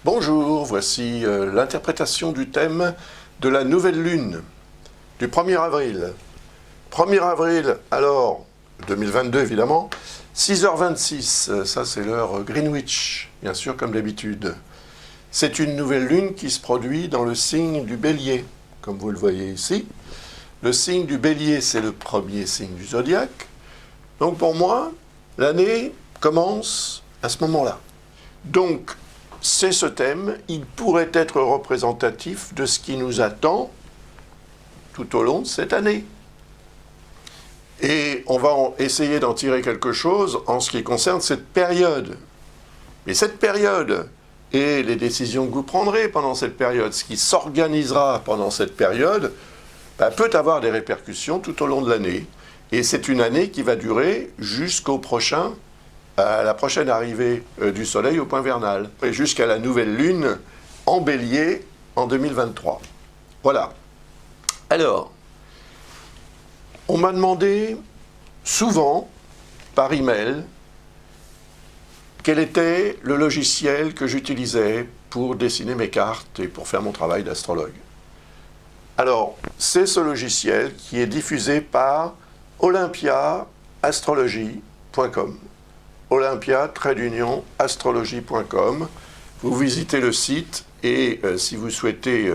Bonjour, voici l'interprétation du thème de la nouvelle lune du 1er avril. 1er avril, alors, 2022 évidemment, 6h26, ça c'est l'heure Greenwich, bien sûr comme d'habitude. C'est une nouvelle lune qui se produit dans le signe du Bélier, comme vous le voyez ici. Le signe du Bélier, c'est le premier signe du zodiaque. Donc pour moi, l'année commence à ce moment-là. Donc, c'est ce thème, il pourrait être représentatif de ce qui nous attend tout au long de cette année. Et on va essayer d'en tirer quelque chose en ce qui concerne cette période. Mais cette période et les décisions que vous prendrez pendant cette période, ce qui s'organisera pendant cette période, peut avoir des répercussions tout au long de l'année. Et c'est une année qui va durer jusqu'au prochain à la prochaine arrivée du Soleil au point vernal, et jusqu'à la nouvelle lune en Bélier en 2023. Voilà. Alors, on m'a demandé souvent, par email, quel était le logiciel que j'utilisais pour dessiner mes cartes et pour faire mon travail d'astrologue. Alors, c'est ce logiciel qui est diffusé par olympiaastrologie.com. olympia-astrologie.com. Vous visitez le site et si vous souhaitez,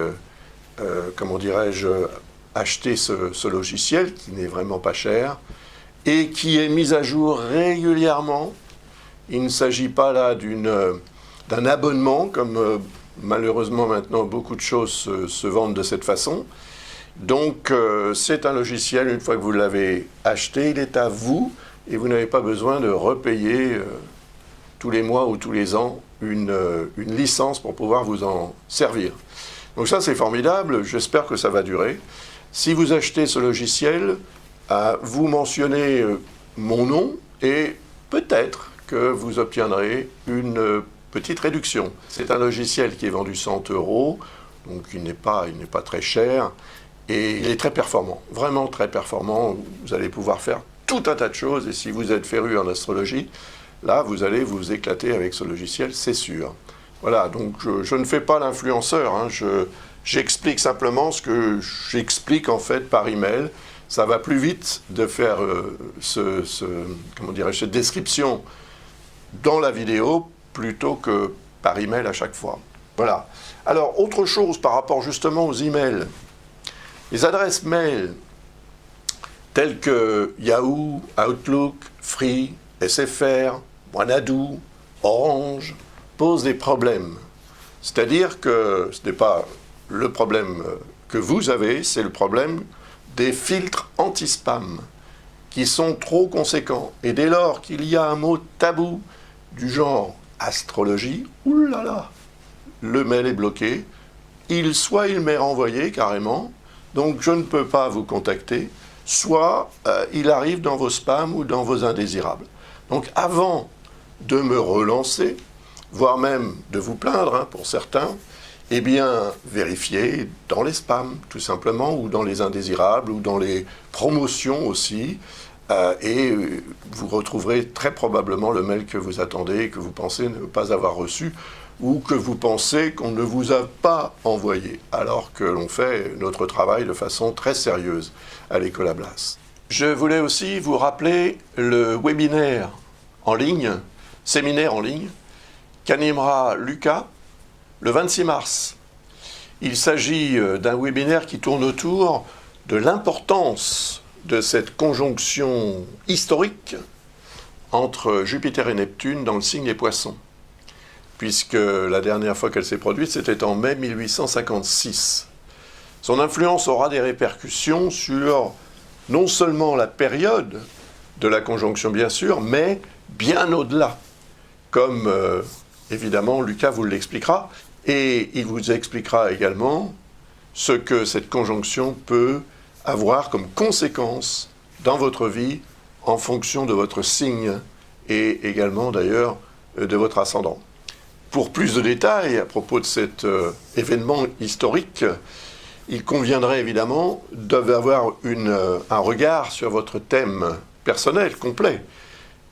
acheter ce logiciel qui n'est vraiment pas cher et qui est mis à jour régulièrement. Il ne s'agit pas là d'un abonnement comme malheureusement maintenant beaucoup de choses se vendent de cette façon. Donc c'est un logiciel, une fois que vous l'avez acheté, il est à vous. Et vous n'avez pas besoin de repayer tous les mois ou tous les ans une licence pour pouvoir vous en servir. Donc ça, c'est formidable. J'espère que ça va durer. Si vous achetez ce logiciel, vous mentionnez mon nom et peut-être que vous obtiendrez une petite réduction. C'est un logiciel qui est vendu 100 €, donc il n'est pas très cher et il est très performant, vraiment très performant. Vous allez pouvoir faire tout un tas de choses, et si vous êtes féru en astrologie, là, vous allez vous éclater avec ce logiciel, c'est sûr. Voilà, donc je ne fais pas l'influenceur, hein, j'explique simplement ce que j'explique en fait par email. Ça va plus vite de faire cette description dans la vidéo plutôt que par email à chaque fois. Voilà. Alors, autre chose par rapport justement aux emails. Les adresses mail tels que Yahoo, Outlook, Free, SFR, Wanadoo, Orange, posent des problèmes. C'est-à-dire que ce n'est pas le problème que vous avez, c'est le problème des filtres anti-spam qui sont trop conséquents. Et dès lors qu'il y a un mot tabou du genre astrologie, oulala, le mail est bloqué, soit il m'est renvoyé carrément, donc je ne peux pas vous contacter, soit il arrive dans vos spams ou dans vos indésirables. Donc avant de me relancer, voire même de vous plaindre pour certains, eh bien vérifiez dans les spams tout simplement, ou dans les indésirables, ou dans les promotions aussi, et vous retrouverez très probablement le mail que vous attendez, que vous pensez ne pas avoir reçu, ou que vous pensez qu'on ne vous a pas envoyé, alors que l'on fait notre travail de façon très sérieuse à l'École Ablas. Je voulais aussi vous rappeler le webinaire en ligne, séminaire en ligne, qu'animera Lucas le 26 mars. Il s'agit d'un webinaire qui tourne autour de l'importance de cette conjonction historique entre Jupiter et Neptune dans le signe des Poissons, puisque la dernière fois qu'elle s'est produite, c'était en mai 1856. Son influence aura des répercussions sur non seulement la période de la conjonction, bien sûr, mais bien au-delà, comme évidemment Lucas vous l'expliquera, et il vous expliquera également ce que cette conjonction peut avoir comme conséquence dans votre vie en fonction de votre signe et également d'ailleurs de votre ascendant. Pour plus de détails à propos de cet événement historique, il conviendrait évidemment d'avoir un regard sur votre thème personnel complet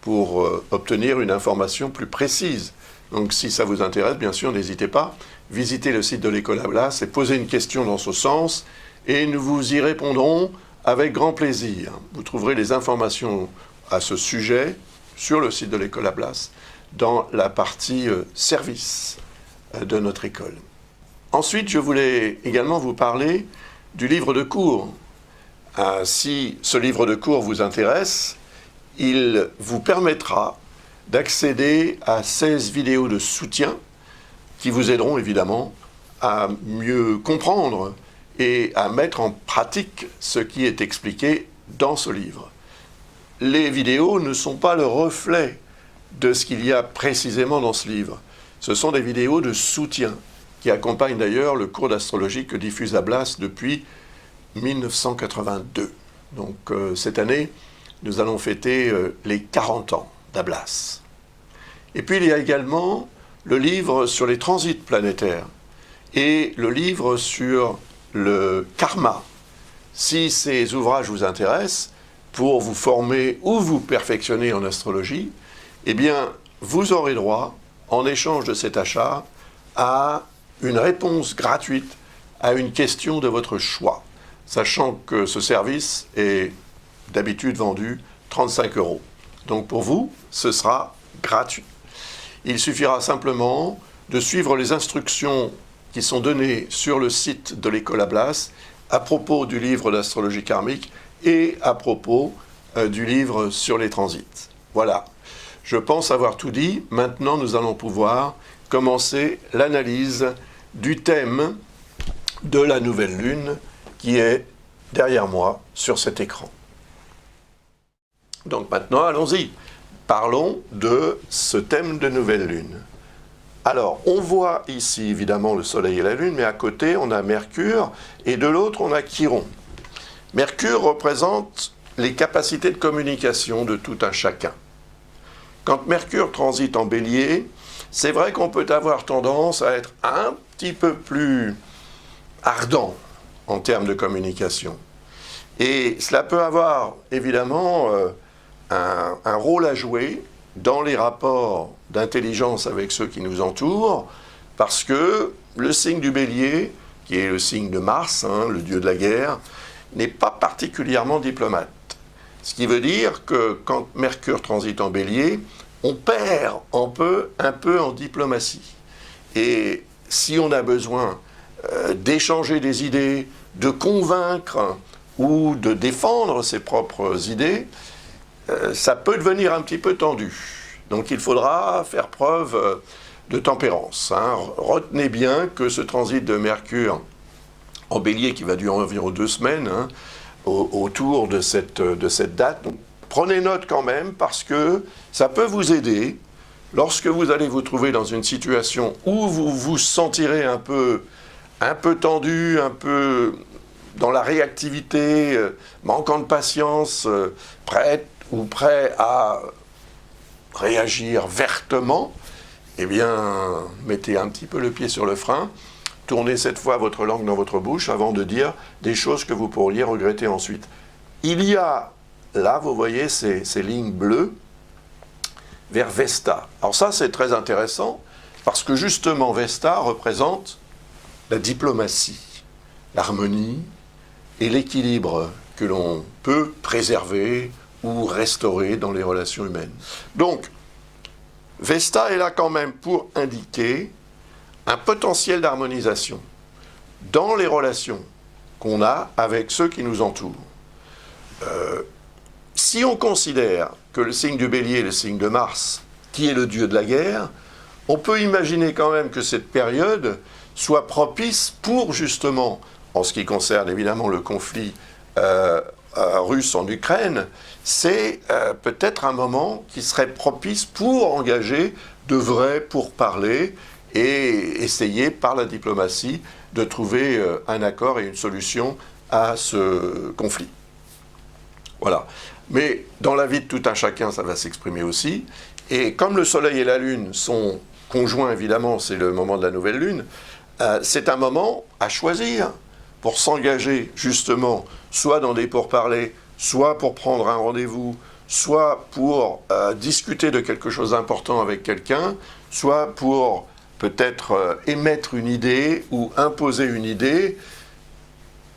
pour obtenir une information plus précise. Donc si ça vous intéresse, bien sûr, n'hésitez pas, visitez le site de l'École Ablas et posez une question dans ce sens, et nous vous y répondrons avec grand plaisir. Vous trouverez les informations à ce sujet sur le site de l'École Ablas, dans la partie service de notre école. Ensuite, je voulais également vous parler du livre de cours. Si ce livre de cours vous intéresse, il vous permettra d'accéder à 16 vidéos de soutien qui vous aideront évidemment à mieux comprendre et à mettre en pratique ce qui est expliqué dans ce livre. Les vidéos ne sont pas le reflet de ce qu'il y a précisément dans ce livre. Ce sont des vidéos de soutien qui accompagnent d'ailleurs le cours d'astrologie que diffuse Ablas depuis 1982. Donc cette année, nous allons fêter les 40 ans d'Ablas. Et puis il y a également le livre sur les transits planétaires et le livre sur le karma. Si ces ouvrages vous intéressent, pour vous former ou vous perfectionner en astrologie, eh bien, vous aurez droit, en échange de cet achat, à une réponse gratuite à une question de votre choix, sachant que ce service est d'habitude vendu 35 €. Donc pour vous, ce sera gratuit. Il suffira simplement de suivre les instructions qui sont données sur le site de l'École Ablas à propos du livre d'astrologie karmique et à propos du livre sur les transits. Voilà, je pense avoir tout dit. Maintenant, nous allons pouvoir commencer l'analyse du thème de la nouvelle lune qui est derrière moi sur cet écran. Donc maintenant, allons-y. Parlons de ce thème de nouvelle lune. Alors, on voit ici évidemment le Soleil et la Lune, mais à côté, on a Mercure, et de l'autre, on a Chiron. Mercure représente les capacités de communication de tout un chacun. Quand Mercure transite en Bélier, c'est vrai qu'on peut avoir tendance à être un petit peu plus ardent en termes de communication. Et cela peut avoir évidemment un rôle à jouer dans les rapports d'intelligence avec ceux qui nous entourent, parce que le signe du Bélier, qui est le signe de Mars, le dieu de la guerre, n'est pas particulièrement diplomate. Ce qui veut dire que quand Mercure transite en Bélier, on perd un peu en diplomatie. Et si on a besoin d'échanger des idées, de convaincre ou de défendre ses propres idées, ça peut devenir un petit peu tendu. Donc il faudra faire preuve de tempérance. Retenez bien que ce transit de Mercure en Bélier, qui va durer environ 2 semaines, autour de cette date, donc, prenez note quand même, parce que ça peut vous aider lorsque vous allez vous trouver dans une situation où vous vous sentirez un peu tendu, un peu dans la réactivité, manquant de patience, prêt à réagir vertement. Eh bien, mettez un petit peu le pied sur le frein, tournez cette fois votre langue dans votre bouche avant de dire des choses que vous pourriez regretter ensuite. Il y a, là, vous voyez ces lignes bleues vers Vesta. Alors ça, c'est très intéressant, parce que justement, Vesta représente la diplomatie, l'harmonie et l'équilibre que l'on peut préserver ou restaurer dans les relations humaines. Donc, Vesta est là quand même pour indiquer un potentiel d'harmonisation dans les relations qu'on a avec ceux qui nous entourent. Si on considère que le signe du Bélier est le signe de Mars, qui est le dieu de la guerre, on peut imaginer quand même que cette période soit propice pour justement, en ce qui concerne évidemment le conflit russe en Ukraine, c'est peut-être un moment qui serait propice pour engager de vrais pourparlers et essayer par la diplomatie de trouver un accord et une solution à ce conflit. Voilà. Mais dans la vie de tout un chacun, ça va s'exprimer aussi. Et comme le Soleil et la Lune sont conjoints, évidemment, c'est le moment de la nouvelle Lune, c'est un moment à choisir pour s'engager justement, soit dans des pourparlers, soit pour prendre un rendez-vous, soit pour discuter de quelque chose d'important avec quelqu'un, soit pour peut-être émettre une idée ou imposer une idée.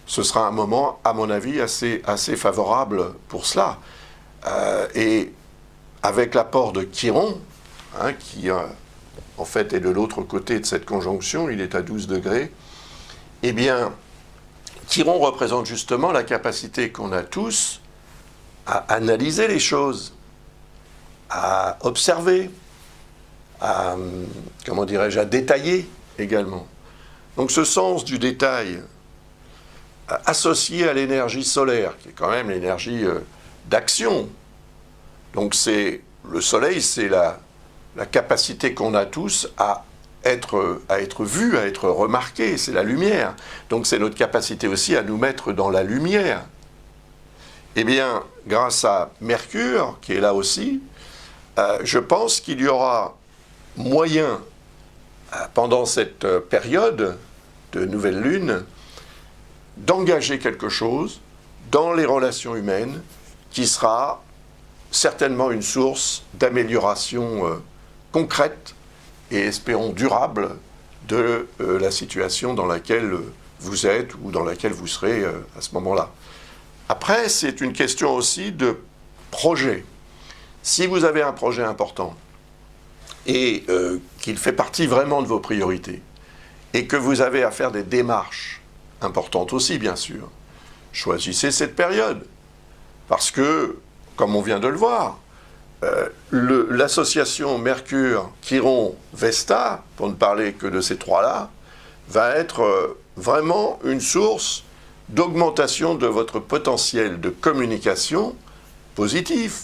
Ce sera un moment, à mon avis, assez favorable pour cela. Et avec l'apport de Chiron, qui en fait est de l'autre côté de cette conjonction, il est à 12 degrés, eh bien, Chiron représente justement la capacité qu'on a tous à analyser les choses, à observer, à, comment dirais-je, à détailler également. Donc ce sens du détail, associé à l'énergie solaire, qui est quand même l'énergie d'action. Donc le soleil, c'est la capacité qu'on a tous à être vu, à être remarqué, c'est la lumière. Donc c'est notre capacité aussi à nous mettre dans la lumière. Eh bien, grâce à Mercure, qui est là aussi, je pense qu'il y aura moyen, pendant cette période de nouvelle lune, d'engager quelque chose dans les relations humaines qui sera certainement une source d'amélioration concrète et espérons durable de la situation dans laquelle vous êtes ou dans laquelle vous serez à ce moment-là. Après, c'est une question aussi de projet. Si vous avez un projet important et qu'il fait partie vraiment de vos priorités et que vous avez à faire des démarches importante aussi, bien sûr. Choisissez cette période. Parce que, comme on vient de le voir, l'association Mercure-Chiron-Vesta, pour ne parler que de ces trois-là, va être vraiment une source d'augmentation de votre potentiel de communication positif.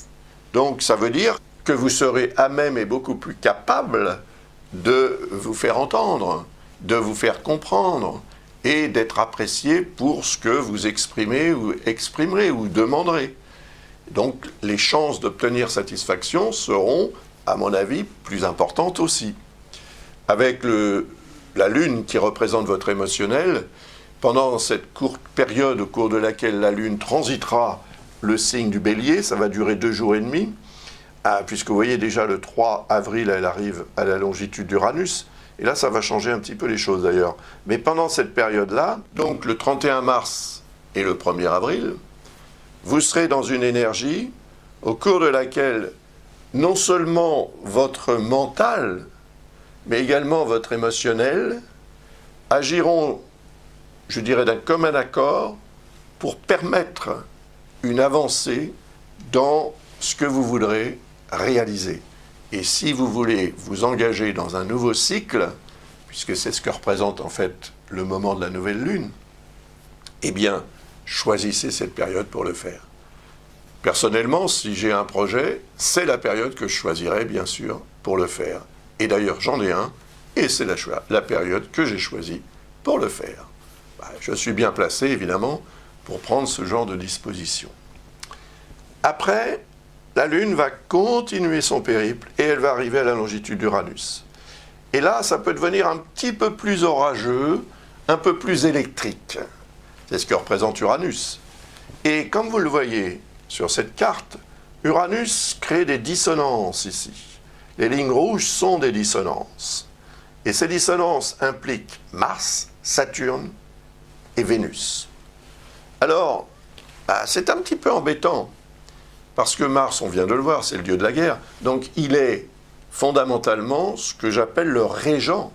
Donc, ça veut dire que vous serez à même et beaucoup plus capable de vous faire entendre, de vous faire comprendre, et d'être apprécié pour ce que vous exprimez ou exprimerez ou demanderez. Donc les chances d'obtenir satisfaction seront, à mon avis, plus importantes aussi. Avec la Lune qui représente votre émotionnel, pendant cette courte période au cours de laquelle la Lune transitera le signe du Bélier, ça va durer 2 jours et demi, puisque vous voyez déjà le 3 avril, elle arrive à la longitude d'Uranus. Et là, ça va changer un petit peu les choses d'ailleurs. Mais pendant cette période-là, donc le 31 mars et le 1er avril, vous serez dans une énergie au cours de laquelle non seulement votre mental, mais également votre émotionnel agiront, je dirais, d'un commun accord pour permettre une avancée dans ce que vous voudrez réaliser. Et si vous voulez vous engager dans un nouveau cycle, puisque c'est ce que représente en fait le moment de la nouvelle lune, eh bien, choisissez cette période pour le faire. Personnellement, si j'ai un projet, c'est la période que je choisirai, bien sûr, pour le faire. Et d'ailleurs, j'en ai un, et c'est la période que j'ai choisie pour le faire. Je suis bien placé, évidemment, pour prendre ce genre de disposition. Après, la Lune va continuer son périple et elle va arriver à la longitude d'Uranus. Et là, ça peut devenir un petit peu plus orageux, un peu plus électrique. C'est ce que représente Uranus. Et comme vous le voyez sur cette carte, Uranus crée des dissonances ici. Les lignes rouges sont des dissonances. Et ces dissonances impliquent Mars, Saturne et Vénus. Alors, c'est un petit peu embêtant. Parce que Mars, on vient de le voir, c'est le dieu de la guerre. Donc il est fondamentalement ce que j'appelle le régent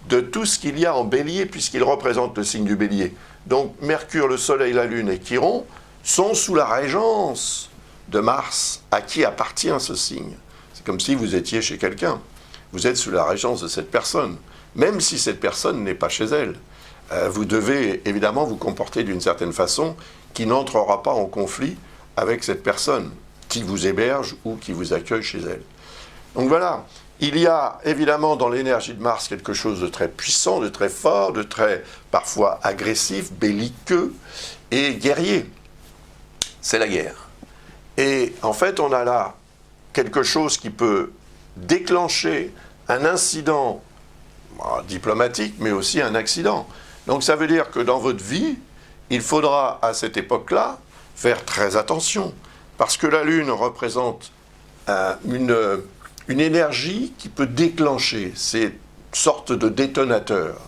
de tout ce qu'il y a en bélier, puisqu'il représente le signe du bélier. Donc Mercure, le Soleil, la Lune et Chiron sont sous la régence de Mars, à qui appartient ce signe. C'est comme si vous étiez chez quelqu'un. Vous êtes sous la régence de cette personne, même si cette personne n'est pas chez elle. Vous devez évidemment vous comporter d'une certaine façon qui n'entrera pas en conflit avec cette personne qui vous héberge ou qui vous accueille chez elle. Donc voilà, il y a évidemment dans l'énergie de Mars quelque chose de très puissant, de très fort, de très parfois agressif, belliqueux et guerrier. C'est la guerre. Et en fait, on a là quelque chose qui peut déclencher un incident diplomatique, mais aussi un accident. Donc ça veut dire que dans votre vie, il faudra à cette époque-là faire très attention, parce que la Lune représente une énergie qui peut déclencher ces sortes de détonateurs,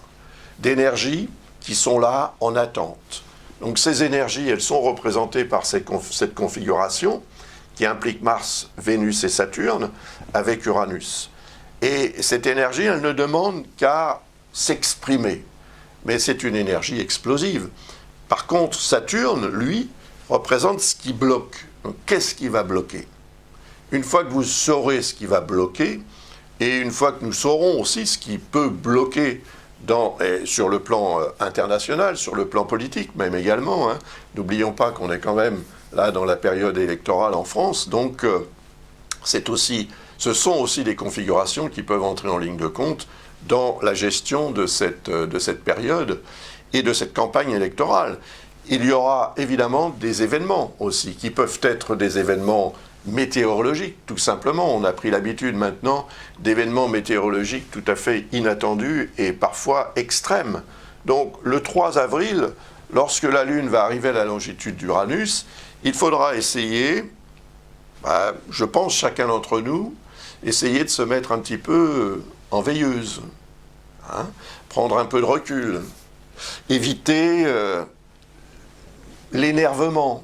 d'énergies qui sont là en attente. Donc ces énergies, elles sont représentées par cette configuration qui implique Mars, Vénus et Saturne avec Uranus. Et cette énergie, elle ne demande qu'à s'exprimer. Mais c'est une énergie explosive. Par contre, Saturne, lui, représente ce qui bloque. Donc, qu'est-ce qui va bloquer? Une fois que vous saurez ce qui va bloquer, et une fois que nous saurons aussi ce qui peut bloquer sur le plan international, sur le plan politique même également, hein, n'oublions pas qu'on est quand même là dans la période électorale en France, donc ce sont aussi des configurations qui peuvent entrer en ligne de compte dans la gestion de cette période et de cette campagne électorale. Il y aura évidemment des événements aussi, qui peuvent être des événements météorologiques, tout simplement. On a pris l'habitude maintenant d'événements météorologiques tout à fait inattendus et parfois extrêmes. Donc le 3 avril, lorsque la Lune va arriver à la longitude d'Uranus, il faudra essayer, je pense chacun d'entre nous, essayer de se mettre un petit peu en veilleuse, hein, prendre un peu de recul, éviter l'énervement,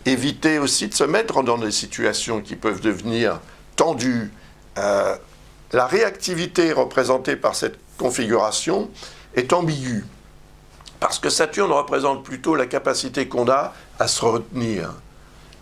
éviter aussi de se mettre dans des situations qui peuvent devenir tendues. La réactivité représentée par cette configuration est ambiguë, parce que Saturne représente plutôt la capacité qu'on a à se retenir,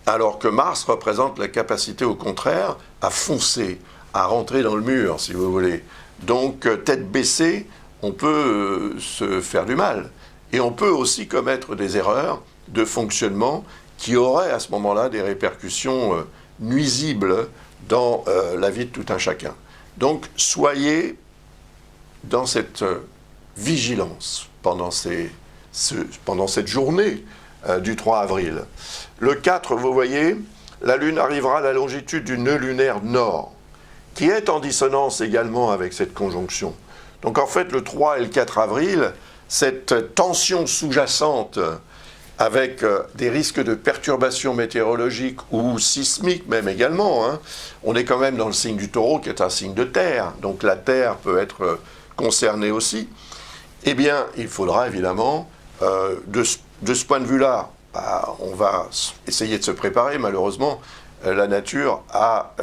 alors que Mars représente la capacité au contraire à foncer, à rentrer dans le mur, si vous voulez. Donc, tête baissée, on peut se faire du mal. Et on peut aussi commettre des erreurs de fonctionnement qui auraient à ce moment-là des répercussions nuisibles dans la vie de tout un chacun. Donc, soyez dans cette vigilance pendant cette journée du 3 avril. Le 4, vous voyez, la Lune arrivera à la longitude du nœud lunaire nord, qui est en dissonance également avec cette conjonction. Donc en fait, le 3 et le 4 avril, cette tension sous-jacente avec des risques de perturbations météorologiques ou sismiques même également, hein, on est quand même dans le signe du Taureau qui est un signe de terre, donc la terre peut être concernée aussi. Eh bien, il faudra évidemment, de ce point de vue-là, on va essayer de se préparer. Malheureusement, la nature a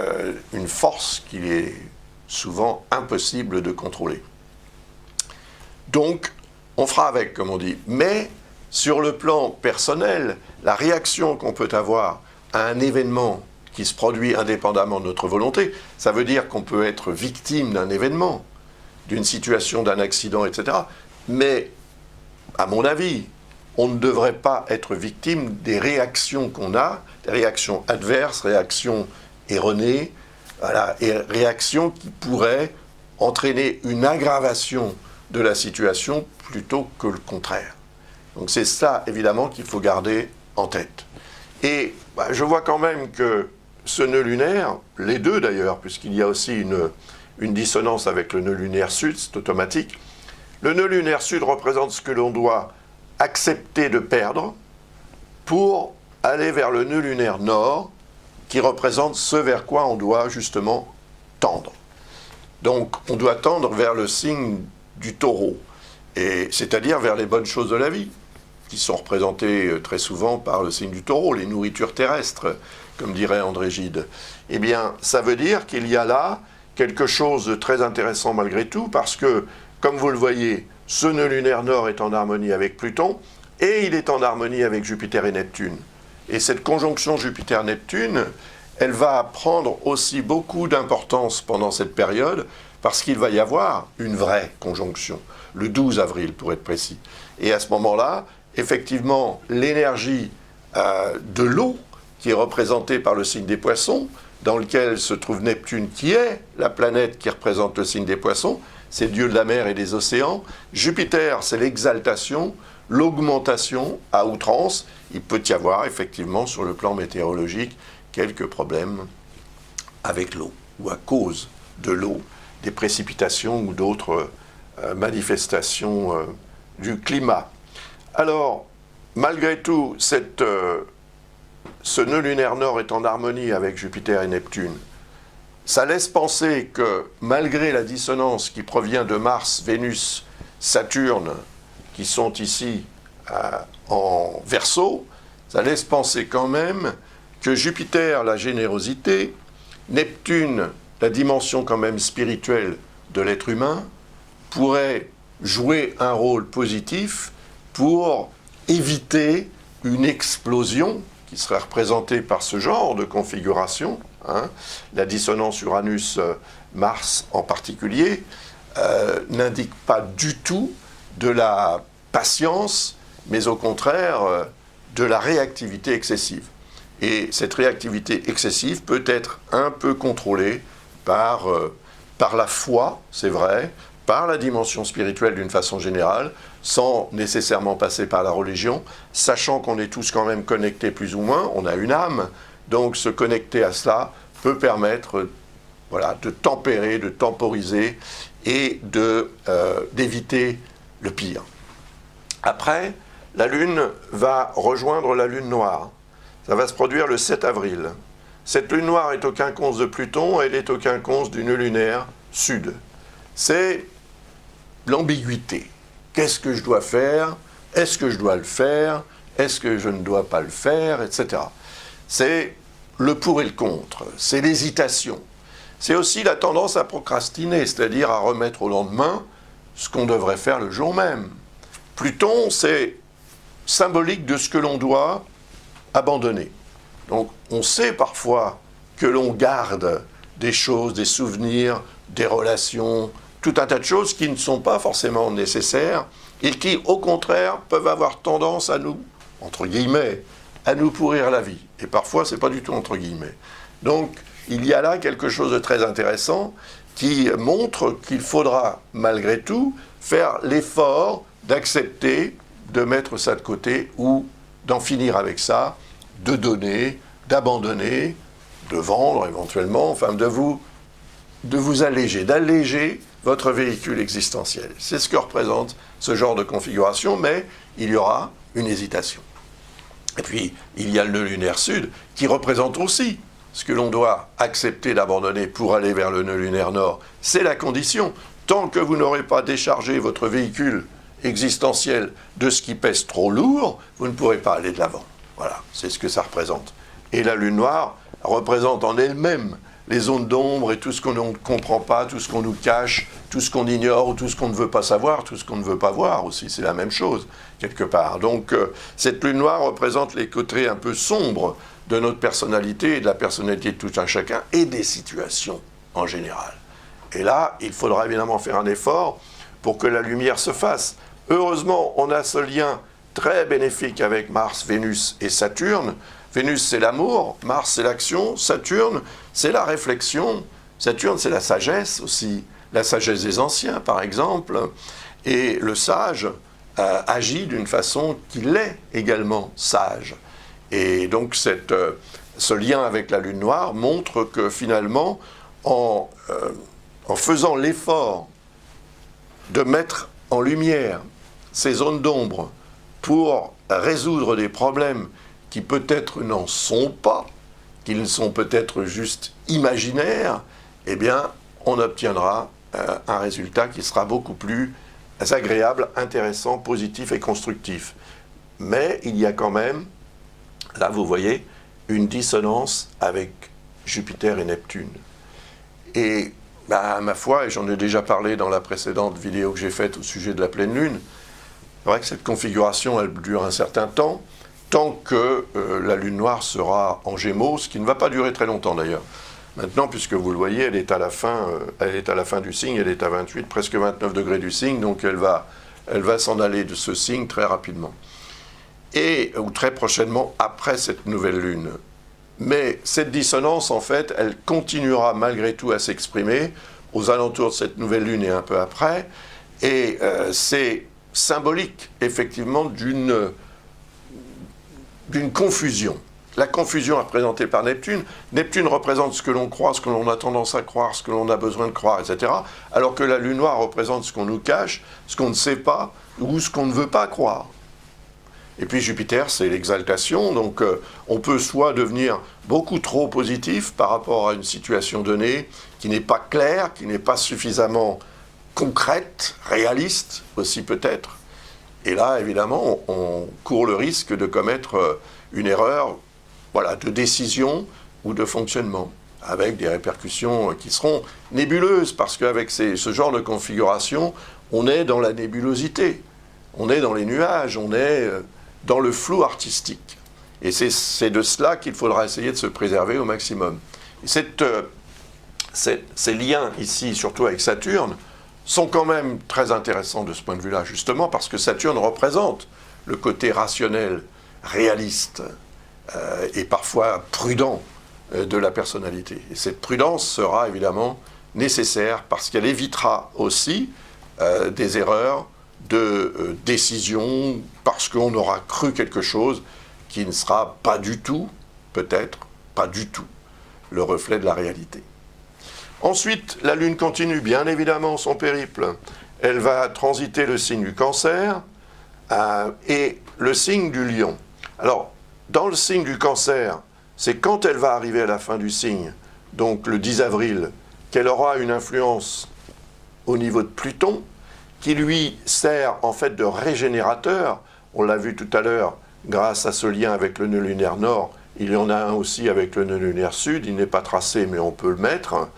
une force qu'il est souvent impossible de contrôler. Donc, on fera avec, comme on dit. Mais, sur le plan personnel, la réaction qu'on peut avoir à un événement qui se produit indépendamment de notre volonté, ça veut dire qu'on peut être victime d'un événement, d'une situation, d'un accident, etc. Mais, à mon avis, on ne devrait pas être victime des réactions qu'on a, des réactions adverses, réactions erronées, voilà, et réactions qui pourraient entraîner une aggravation de la situation plutôt que le contraire. Donc c'est ça, évidemment, qu'il faut garder en tête. Et je vois quand même que ce nœud lunaire, les deux d'ailleurs, puisqu'il y a aussi une dissonance avec le nœud lunaire sud, c'est automatique, le nœud lunaire sud représente ce que l'on doit accepter de perdre pour aller vers le nœud lunaire nord, qui représente ce vers quoi on doit justement tendre. Donc on doit tendre vers le signe du Taureau, et c'est-à-dire vers les bonnes choses de la vie, qui sont représentées très souvent par le signe du Taureau, les nourritures terrestres, comme dirait André Gide. Eh bien, ça veut dire qu'il y a là quelque chose de très intéressant malgré tout, parce que, comme vous le voyez, ce nœud lunaire nord est en harmonie avec Pluton, et il est en harmonie avec Jupiter et Neptune. Et cette conjonction Jupiter-Neptune, elle va prendre aussi beaucoup d'importance pendant cette période, parce qu'il va y avoir une vraie conjonction, le 12 avril pour être précis. Et à ce moment-là, effectivement, l'énergie de l'eau, qui est représentée par le signe des Poissons, dans lequel se trouve Neptune, qui est la planète qui représente le signe des Poissons, c'est le dieu de la mer et des océans. Jupiter, c'est l'exaltation, l'augmentation à outrance. Il peut y avoir, effectivement, sur le plan météorologique, quelques problèmes avec l'eau, ou à cause de l'eau, des précipitations ou d'autres manifestations du climat. Alors, malgré tout, ce nœud lunaire nord est en harmonie avec Jupiter et Neptune. ça laisse penser que malgré la dissonance qui provient de Mars, Vénus, Saturne, qui sont ici en Verseau, ça laisse penser quand même que Jupiter, la générosité, Neptune, la dimension quand même spirituelle de l'être humain, pourrait jouer un rôle positif pour éviter une explosion qui serait représentée par ce genre de configuration, la dissonance Uranus-Mars en particulier, n'indique pas du tout de la patience, mais au contraire de la réactivité excessive. Et cette réactivité excessive peut être un peu contrôlée par la foi, c'est vrai, par la dimension spirituelle d'une façon générale, sans nécessairement passer par la religion, sachant qu'on est tous quand même connectés plus ou moins, on a une âme, donc se connecter à cela peut permettre de tempérer, de temporiser et d'éviter le pire. Après, la Lune va rejoindre la Lune noire. Ça va se produire le 7 avril. Cette Lune noire est au quinconce de Pluton, elle est au quinconce du nœud lunaire sud. C'est l'ambiguïté. Qu'est-ce que je dois faire? Est-ce que je dois le faire? Est-ce que je ne dois pas le faire? Etc. C'est le pour et le contre. C'est l'hésitation. C'est aussi la tendance à procrastiner, c'est-à-dire à remettre au lendemain ce qu'on devrait faire le jour même. Pluton, c'est symbolique de ce que l'on doit abandonner. Donc, on sait parfois que l'on garde des choses, des souvenirs, des relations, tout un tas de choses qui ne sont pas forcément nécessaires et qui, au contraire, peuvent avoir tendance à nous, entre guillemets, à nous pourrir la vie. Et parfois, c'est pas du tout entre guillemets. Donc, il y a là quelque chose de très intéressant qui montre qu'il faudra, malgré tout, faire l'effort d'accepter de mettre ça de côté ou d'en finir avec ça, de donner, d'abandonner, de vendre éventuellement, enfin de vous alléger, d'alléger votre véhicule existentiel. C'est ce que représente ce genre de configuration, mais il y aura une hésitation. Et puis, il y a le nœud lunaire sud qui représente aussi ce que l'on doit accepter d'abandonner pour aller vers le nœud lunaire nord. C'est la condition. Tant que vous n'aurez pas déchargé votre véhicule existentiel de ce qui pèse trop lourd, vous ne pourrez pas aller de l'avant. Voilà, c'est ce que ça représente. Et la lune noire représente en elle-même les zones d'ombre et tout ce qu'on ne comprend pas, tout ce qu'on nous cache, tout ce qu'on ignore ou tout ce qu'on ne veut pas savoir, tout ce qu'on ne veut pas voir aussi, c'est la même chose, quelque part. Donc, cette lune noire représente les côtés un peu sombres de notre personnalité et de la personnalité de tout un chacun et des situations en général. Et là, il faudra évidemment faire un effort pour que la lumière se fasse. Heureusement, on a ce lien très bénéfique avec Mars, Vénus et Saturne. Vénus, c'est l'amour, Mars, c'est l'action, Saturne, c'est la réflexion, Saturne, c'est la sagesse aussi, la sagesse des anciens, par exemple, et le sage agit d'une façon qu'il est également sage. Et donc, ce lien avec la lune noire montre que finalement, en faisant l'effort de mettre en lumière ces zones d'ombre pour résoudre des problèmes qui peut-être n'en sont pas, qu'ils sont peut-être juste imaginaires, eh bien, on obtiendra un résultat qui sera beaucoup plus agréable, intéressant, positif et constructif. Mais il y a quand même, là vous voyez, une dissonance avec Jupiter et Neptune. Et ma foi, et j'en ai déjà parlé dans la précédente vidéo que j'ai faite au sujet de la pleine lune, c'est vrai que cette configuration, elle dure un certain temps, tant que la lune noire sera en Gémeaux, ce qui ne va pas durer très longtemps d'ailleurs. Maintenant, puisque vous le voyez, elle est à la fin du signe, elle est à 28, presque 29 degrés du signe, donc elle va s'en aller de ce signe très rapidement. Ou très prochainement après cette nouvelle lune. Mais cette dissonance, en fait, elle continuera malgré tout à s'exprimer aux alentours de cette nouvelle lune et un peu après, et c'est symbolique, effectivement, d'une confusion. La confusion représentée par Neptune. Neptune représente ce que l'on croit, ce que l'on a tendance à croire, ce que l'on a besoin de croire, etc. Alors que la lune noire représente ce qu'on nous cache, ce qu'on ne sait pas ou ce qu'on ne veut pas croire. Et puis Jupiter, c'est l'exaltation, donc on peut soit devenir beaucoup trop positif par rapport à une situation donnée qui n'est pas claire, qui n'est pas suffisamment concrète, réaliste aussi peut-être. Et là, évidemment, on court le risque de commettre une erreur, voilà, de décision ou de fonctionnement, avec des répercussions qui seront nébuleuses, parce qu'avec ce genre de configuration, on est dans la nébulosité, on est dans les nuages, on est dans le flou artistique. Et c'est de cela qu'il faudra essayer de se préserver au maximum. Et ces liens ici, surtout avec Saturne, sont quand même très intéressants de ce point de vue-là, justement parce que Saturne représente le côté rationnel, réaliste et parfois prudent de la personnalité. Et cette prudence sera évidemment nécessaire parce qu'elle évitera aussi des erreurs de décision, parce qu'on aura cru quelque chose qui ne sera pas du tout, peut-être, pas du tout, le reflet de la réalité. Ensuite, la Lune continue bien évidemment son périple. Elle va transiter le signe du Cancer et le signe du Lion. Alors, dans le signe du Cancer, c'est quand elle va arriver à la fin du signe, donc le 10 avril, qu'elle aura une influence au niveau de Pluton, qui lui sert en fait de régénérateur. On l'a vu tout à l'heure, grâce à ce lien avec le nœud lunaire nord, il y en a un aussi avec le nœud lunaire sud, il n'est pas tracé mais on peut le mettre.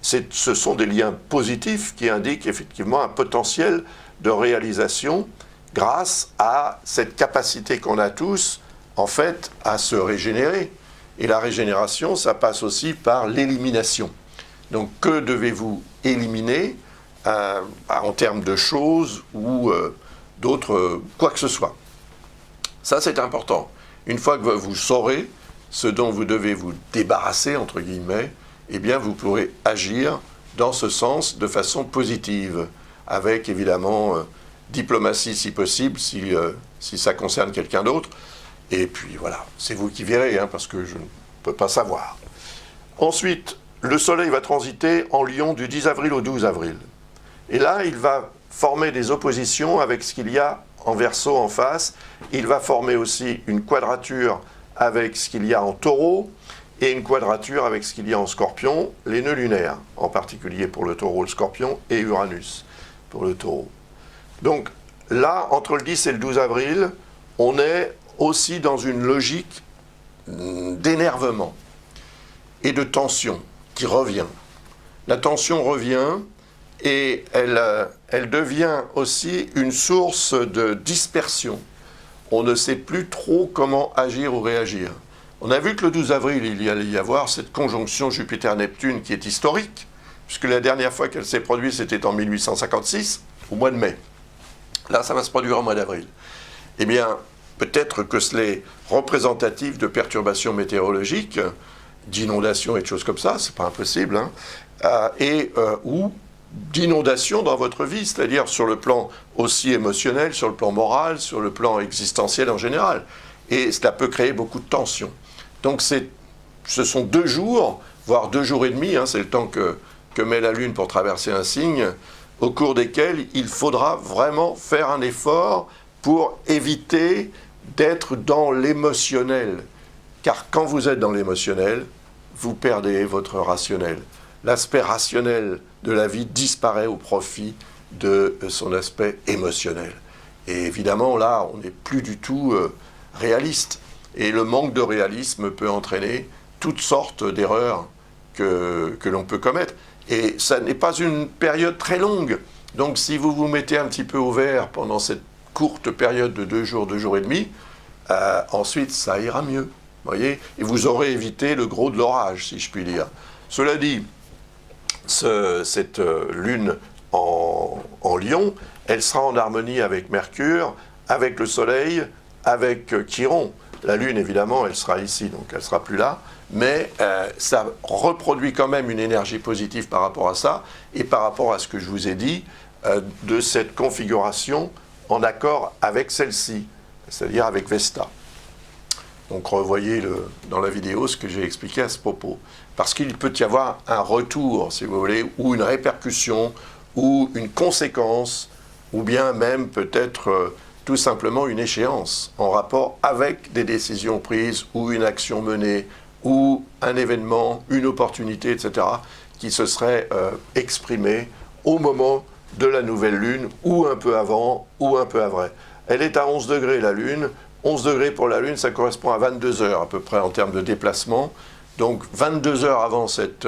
Ce sont des liens positifs qui indiquent effectivement un potentiel de réalisation grâce à cette capacité qu'on a tous, en fait, à se régénérer. Et la régénération, ça passe aussi par l'élimination. Donc, que devez-vous éliminer en termes de choses ou d'autres, quoi que ce soit. Ça, c'est important. Une fois que vous saurez ce dont vous devez vous débarrasser, entre guillemets, eh bien, vous pourrez agir dans ce sens de façon positive, avec évidemment diplomatie si possible, si ça concerne quelqu'un d'autre. Et puis voilà, c'est vous qui verrez, hein, parce que je ne peux pas savoir. Ensuite, le Soleil va transiter en Lion du 10 avril au 12 avril. Et là, il va former des oppositions avec ce qu'il y a en Verseau en face. Il va former aussi une quadrature avec ce qu'il y a en Taureau et une quadrature avec ce qu'il y a en Scorpion, les nœuds lunaires, en particulier pour le Taureau, le Scorpion, et Uranus pour le Taureau. Donc là, entre le 10 et le 12 avril, on est aussi dans une logique d'énervement et de tension qui revient. La tension revient et elle devient aussi une source de dispersion. On ne sait plus trop comment agir ou réagir. On a vu que le 12 avril, il allait y avoir cette conjonction Jupiter-Neptune qui est historique, puisque la dernière fois qu'elle s'est produite, c'était en 1856, au mois de mai. Là, ça va se produire au mois d'avril. Eh bien, peut-être que c'est représentatif de perturbations météorologiques, d'inondations et de choses comme ça, c'est pas impossible, hein, ou d'inondations dans votre vie, c'est-à-dire sur le plan aussi émotionnel, sur le plan moral, sur le plan existentiel en général. Et cela peut créer beaucoup de tensions. Donc ce sont 2 jours, voire 2 jours et demi, hein, c'est le temps que met la Lune pour traverser un signe, au cours desquels il faudra vraiment faire un effort pour éviter d'être dans l'émotionnel. Car quand vous êtes dans l'émotionnel, vous perdez votre rationnel. L'aspect rationnel de la vie disparaît au profit de son aspect émotionnel. Et évidemment, là, on n'est plus du tout réaliste. Et le manque de réalisme peut entraîner toutes sortes d'erreurs que l'on peut commettre. Et ça n'est pas une période très longue. Donc si vous vous mettez un petit peu au vert pendant cette courte période de 2 jours, 2 jours et demi, ensuite ça ira mieux. Voyez, et vous aurez évité le gros de l'orage, si je puis dire. Cela dit, cette lune en Lion, elle sera en harmonie avec Mercure, avec le Soleil, avec Chiron. La lune, évidemment, elle sera ici, donc elle ne sera plus là, mais ça reproduit quand même une énergie positive par rapport à ça, et par rapport à ce que je vous ai dit, de cette configuration en accord avec celle-ci, c'est-à-dire avec Vesta. Donc revoyez dans la vidéo ce que j'ai expliqué à ce propos. Parce qu'il peut y avoir un retour, si vous voulez, ou une répercussion, ou une conséquence, ou bien même peut-être tout simplement une échéance en rapport avec des décisions prises ou une action menée ou un événement, une opportunité, etc., qui se serait exprimée au moment de la nouvelle lune, ou un peu avant, ou un peu après. Elle est à 11 degrés la lune. 11 degrés pour la lune, ça correspond à 22 heures à peu près en termes de déplacement. Donc 22 heures avant cette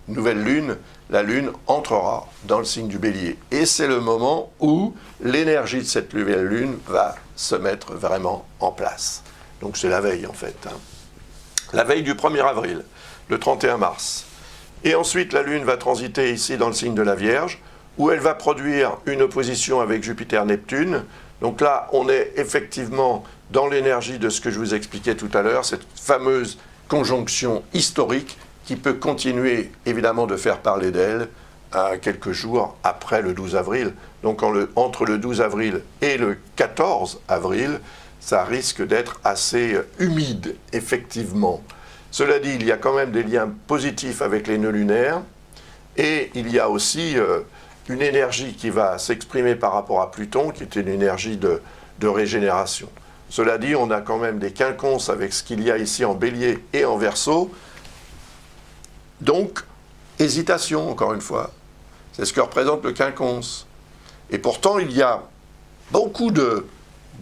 nouvelle lune, la lune entrera dans le signe du bélier. Et c'est le moment où l'énergie de cette nouvelle lune va se mettre vraiment en place. Donc c'est la veille en fait. La veille du 1er avril, le 31 mars. Et ensuite la lune va transiter ici dans le signe de la Vierge, où elle va produire une opposition avec Jupiter-Neptune. Donc là, on est effectivement dans l'énergie de ce que je vous expliquais tout à l'heure, cette fameuse conjonction historique qui peut continuer évidemment de faire parler d'elle quelques jours après le 12 avril. Donc entre le 12 avril et le 14 avril, ça risque d'être assez humide, effectivement. Cela dit, il y a quand même des liens positifs avec les nœuds lunaires, et il y a aussi une énergie qui va s'exprimer par rapport à Pluton, qui est une énergie de régénération. Cela dit, on a quand même des quinconces avec ce qu'il y a ici en Bélier et en Verseau. Donc, hésitation, encore une fois. C'est ce que représente le quinconce. Et pourtant, il y a beaucoup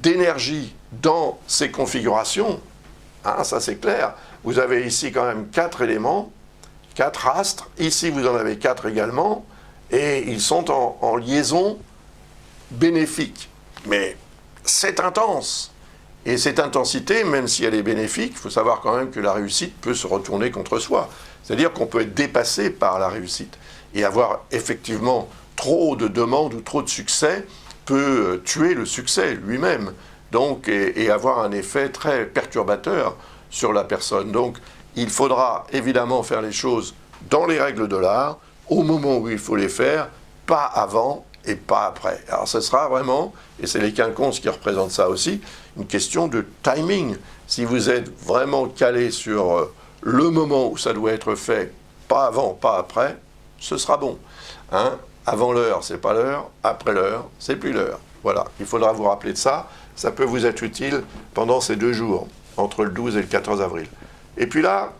d'énergie dans ces configurations. Ça, c'est clair. Vous avez ici quand même 4 éléments, 4 astres. Ici, vous en avez 4 également. Et ils sont en liaison bénéfique. Mais c'est intense. Et cette intensité, même si elle est bénéfique, il faut savoir quand même que la réussite peut se retourner contre soi. C'est-à-dire qu'on peut être dépassé par la réussite. Et avoir effectivement trop de demandes ou trop de succès peut tuer le succès lui-même. Donc, et avoir un effet très perturbateur sur la personne. Donc, il faudra évidemment faire les choses dans les règles de l'art, au moment où il faut les faire, pas avant et pas après. Alors ce sera vraiment, et c'est les quinconces qui représentent ça aussi, une question de timing. Si vous êtes vraiment calé sur le moment où ça doit être fait, pas avant, pas après, ce sera bon. Avant l'heure, c'est pas l'heure, après l'heure, c'est plus l'heure. Voilà, il faudra vous rappeler de ça. Ça peut vous être utile pendant ces 2 jours, entre le 12 et le 14 avril. Et puis là,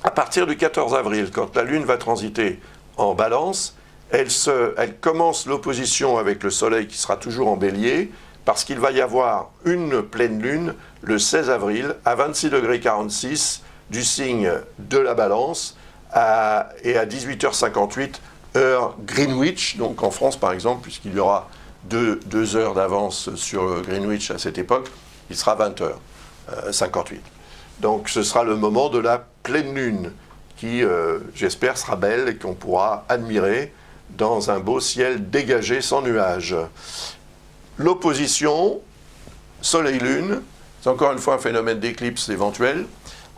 à partir du 14 avril, quand la Lune va transiter en Balance, elle commence l'opposition avec le Soleil qui sera toujours en Bélier, parce qu'il va y avoir une pleine Lune le 16 avril à 26 degrés 46 du signe de la Balance et à 18h58 heure Greenwich, donc en France par exemple, puisqu'il y aura 2 heures d'avance sur Greenwich à cette époque, il sera 20h58. Donc ce sera le moment de la pleine Lune, qui, j'espère, sera belle et qu'on pourra admirer dans un beau ciel dégagé sans nuages. L'opposition, Soleil-Lune, c'est encore une fois un phénomène d'éclipse éventuel.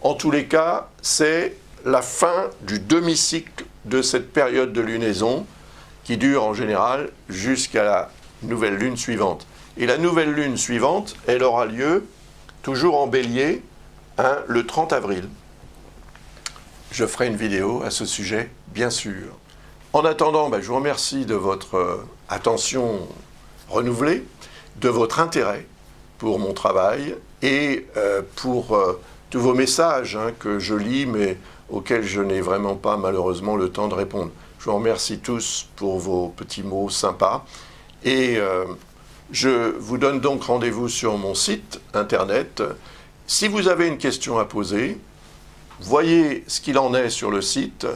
En tous les cas, c'est la fin du demi-cycle de cette période de lunaison qui dure en général jusqu'à la nouvelle lune suivante. Et la nouvelle lune suivante, elle aura lieu toujours en Bélier, le 30 avril. Je ferai une vidéo à ce sujet, bien sûr. En attendant, je vous remercie de votre attention renouvelée, de votre intérêt pour mon travail et pour tous vos messages que je lis, mais auxquels je n'ai vraiment pas malheureusement le temps de répondre. Je vous remercie tous pour vos petits mots sympas. Et je vous donne donc rendez-vous sur mon site internet. Si vous avez une question à poser, voyez ce qu'il en est sur le site.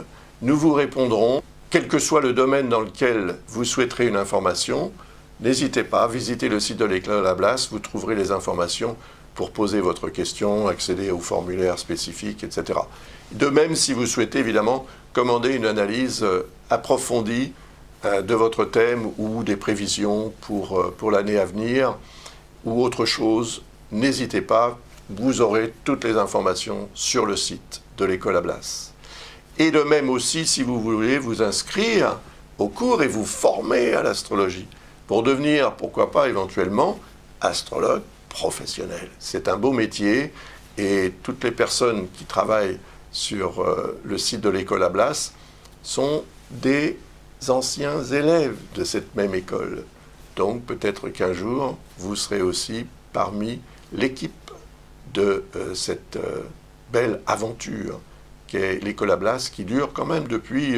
Nous vous répondrons, quel que soit le domaine dans lequel vous souhaiterez une information. N'hésitez pas, visitez le site de l'École à Blas, vous trouverez les informations pour poser votre question, accéder au formulaire spécifique, etc. De même, si vous souhaitez évidemment commander une analyse approfondie de votre thème ou des prévisions pour l'année à venir ou autre chose, n'hésitez pas, vous aurez toutes les informations sur le site de l'École à Blas. Et de même aussi, si vous voulez vous inscrire au cours et vous former à l'astrologie, pour devenir, pourquoi pas éventuellement, astrologue professionnel. C'est un beau métier et toutes les personnes qui travaillent sur le site de l'École à Blas sont des anciens élèves de cette même école. Donc peut-être qu'un jour, vous serez aussi parmi l'équipe de cette belle aventure qu'est l'Ecolablas, qui dure quand même depuis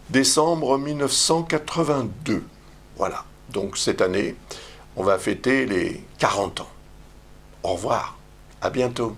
décembre 1982. Voilà. Donc cette année, on va fêter les 40 ans. Au revoir. À bientôt.